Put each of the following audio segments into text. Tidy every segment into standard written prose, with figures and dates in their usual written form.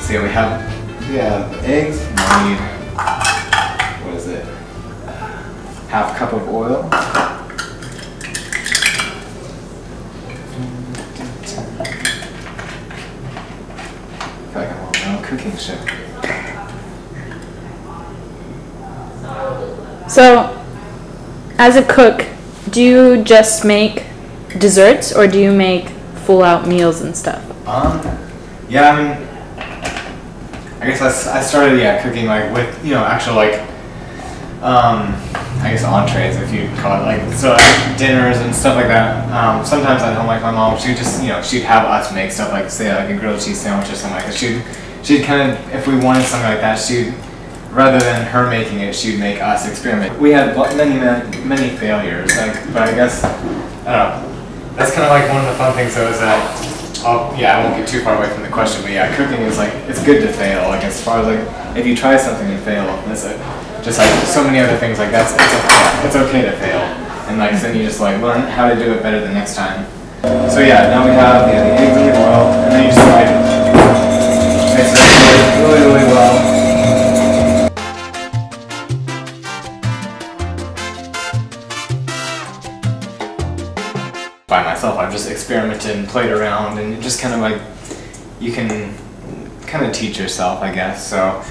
So yeah, we have eggs, and we need, what is it, half cup of oil. I feel like I'm on a cooking show. So, as a cook, do you just make desserts or do you make full-out meals and stuff? Yeah, I mean, I guess I started cooking like with actual like I guess entrees, if you call it, like so like dinners and stuff like that. Sometimes at home, like my mom, she'd just she'd have us make stuff like say like a grilled cheese sandwich or something like that. She'd kind of, if we wanted something like that, she'd, rather than her making it, she'd make us experiment. We had many failures, like, but I guess I don't know. That's kind of like one of the fun things though, is that I won't get too far away from the question, but yeah, cooking is like, it's good to fail. Like as far as like if you try something and fail, that's it. Just like so many other things like that, it's okay to fail, and like then you just like learn how to do it better the next time. So yeah, now we have the eggs and the oil, and then you just like mix it really well. By myself, I've just experimented and played around, and just kind of like, you can kind of teach yourself, I guess. So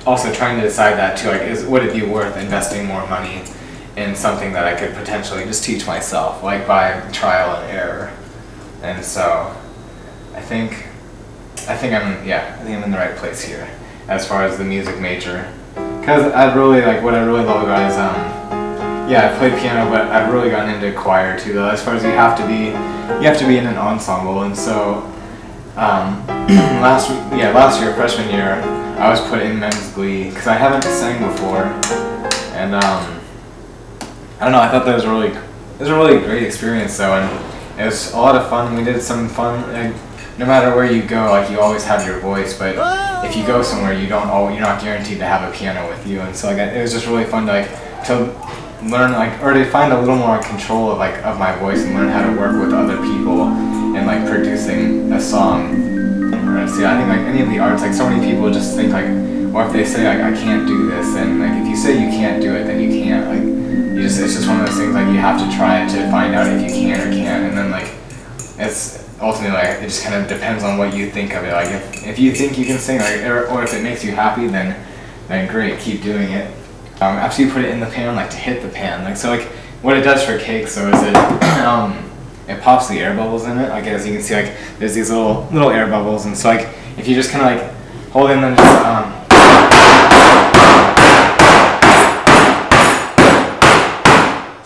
also trying to decide that too, like, would it be worth investing more money in something that I could potentially just teach myself, like by trial and error. And so I think I'm in the right place here as far as the music major, because what I really love about is I played piano, but I've really gotten into choir too, though. As far as you have to be in an ensemble, and so last year, freshman year, I was put in men's glee because I haven't sang before, and I don't know. I thought that was a really great experience though, and it was a lot of fun. We did some fun. Like, no matter where you go, like you always have your voice, but if you go somewhere, you're not guaranteed to have a piano with you, and so like it was just really fun to learn or to find a little more control of my voice and learn how to work with other people and like producing a song. See, I think like any of the arts, like so many people just think like, or if they say like I can't do this, and like if you say you can't do it, then you can't. Like it's just one of those things, like you have to try it to find out if you can or can't, and then like it's ultimately like it just kind of depends on what you think of it. Like if you think you can sing, or if it makes you happy, then great, keep doing it. After you put it in the pan, like to hit the pan, like so like what it does for cake, so is it pops the air bubbles in it. Like as you can see, like there's these little air bubbles, and so like if you just kind of like hold in, then just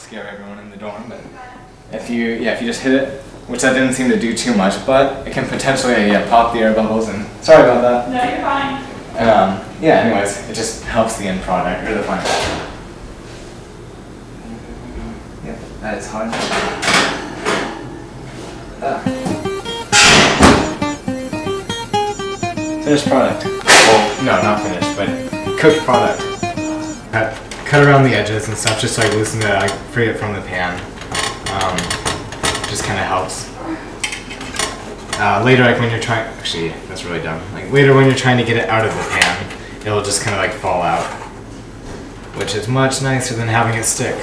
scare everyone in the dorm. But if you just hit it, which that didn't seem to do too much, but it can potentially pop the air bubbles. And sorry about that. No, you're fine. And anyways, it just helps the end product or the final. Yep, that is hard. Finished product. Well, no, not finished, but cooked product. Cut around the edges and stuff, just like loosen it, like free it from the pan. Just kind of helps. Later, like when you're trying, actually, that's really dumb. Like later when you're trying to get it out of the pan, it'll just kind of like fall out, which is much nicer than having it stick.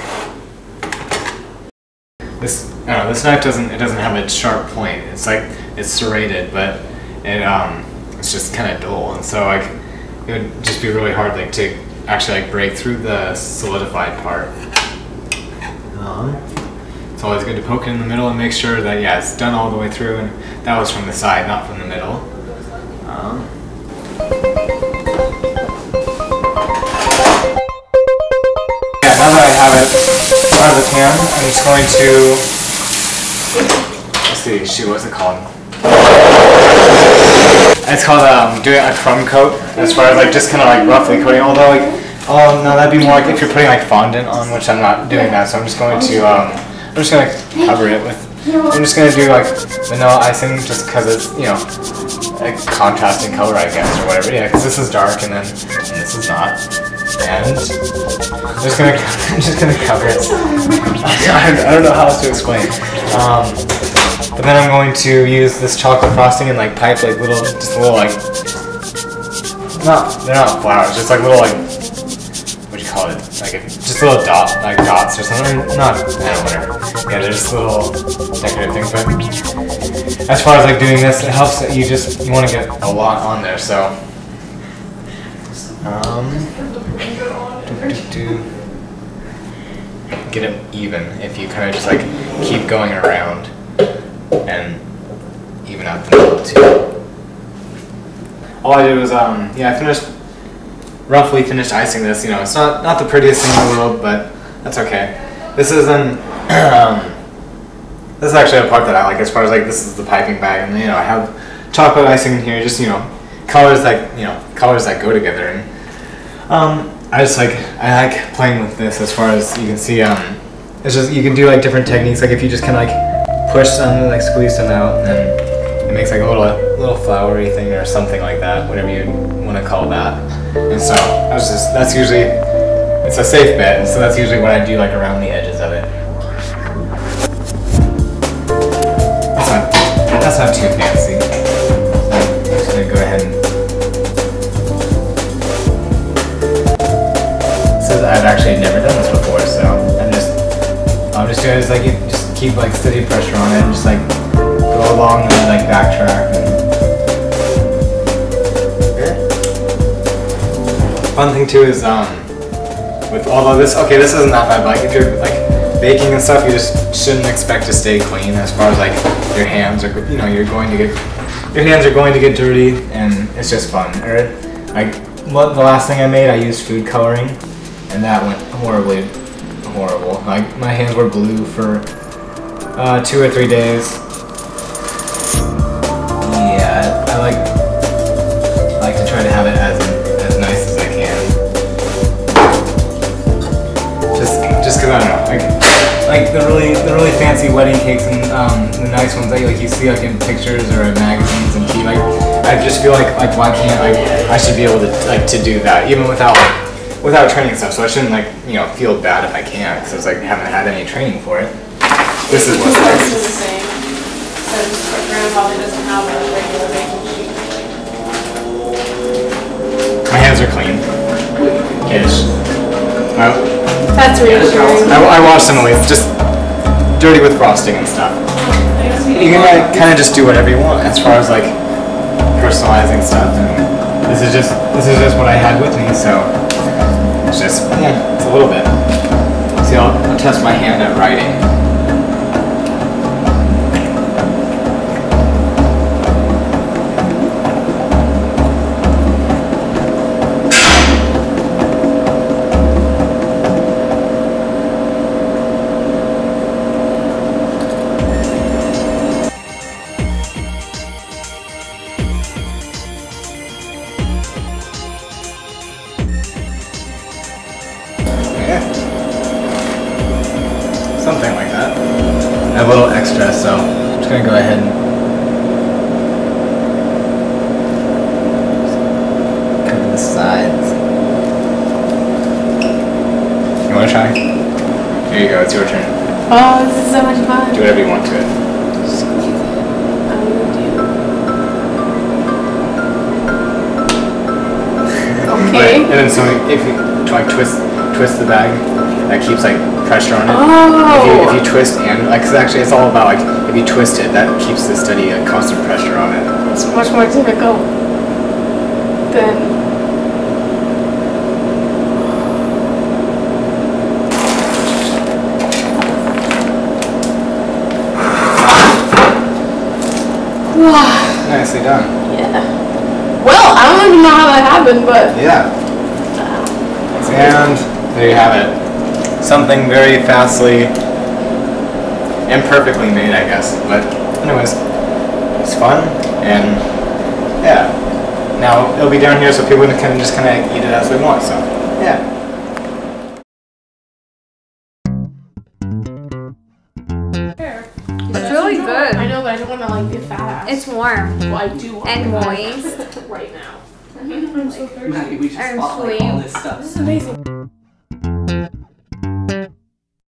This knife doesn't have a sharp point. It's like it's serrated, but it's just kind of dull, and so like it would just be really hard like to actually like break through the solidified part. It's always good to poke it in the middle and make sure that it's done all the way through, and that was from the side, not from the middle. Now that I have it out of the pan, I'm just going to, let's see, what's it called? It's called doing a crumb coat, as far as like just kind of like roughly coating, although like, no, that'd be more like if you're putting like fondant on, which I'm not doing that, so I'm just going to, I'm just going to cover it with, I'm just going to do like vanilla icing just because it's, a contrasting color, I guess, or whatever. Yeah, because this is dark and then this is not. And I'm just gonna cover it. I don't know how else to explain. But then I'm going to use this chocolate frosting and like pipe like little they're not flowers, just like little like, what do you call it? Like just little dots or something. Not, whatever. Yeah, they're just little decorative things. But as far as like doing this, it helps that you want to get a lot on there. So, get them even if you kind of just like keep going around and even out the middle too. All I did was, I roughly finished icing this. You know, it's not the prettiest thing in the world, but that's okay. This is this is actually a part that I like, as far as like this is the piping bag, and I have chocolate icing in here, just colors that go together, and I like playing with this. As far as you can see, it's just you can do like different techniques. Like if you just kind of like push some, like squeeze them out, and then it makes like a little flowery thing or something like that, whatever you want to call that. And so that's usually, it's a safe bet, and so that's usually what I do like around the edges of it. That's not too fancy. So I'm just gonna go ahead and. I've actually never done this before, so I'm just doing is like just keep like steady pressure on it and just like go along and like backtrack. Fun thing too is with all of this, okay, this isn't that bad, but like if you're like baking and stuff, you just shouldn't expect to stay clean. As far as like your hands are, your hands are going to get dirty, and it's just fun. Or like the last thing I made, I used food coloring, and that went horrible. Like my hands were blue for 2 or 3 days. Yeah, I like to try to have it as nice as I can. Just cause I don't know, like the really fancy wedding cakes and the nice ones that you see like in pictures or in magazines and TV. Like I just feel like why can't I should be able to do that even without training and stuff. So I shouldn't feel bad if I can't, because I haven't had any training for it. This is what's nice. The same. So Grandma probably doesn't have a regular baking sheet. My hands are clean. Ish. That's reassuring. I washed them away. It's just dirty with frosting and stuff. You can kind of just do whatever you want as far as like personalizing stuff. And this is just what I had with me, so it's just it's a little bit. See, I'll test my hand at writing. Something like that. I have a little extra, so I'm just gonna go ahead and cover the sides. You wanna try? Here you go, it's your turn. Oh, this is so much fun. Do whatever you want to it. Okay. And then so if you twist the bag, that keeps pressure on it. Oh. If you twist and cause actually it's all about if you twist it, that keeps the steady constant pressure on it. It's much more difficult than. Wow. Nicely done. Yeah. Well, I don't even know how that happened, but. Yeah. And there you have it. Something very fastly and perfectly made, I guess. But anyways, it's fun, and yeah. Now it'll be down here so people can just kind of eat it as they want. So yeah. It's really good. I know, but I don't want to be a fat ass. It's warm Well, I do want and to be moist right now. I'm so thirsty. Maggie, we just and bought all sweet. this stuff. This is amazing.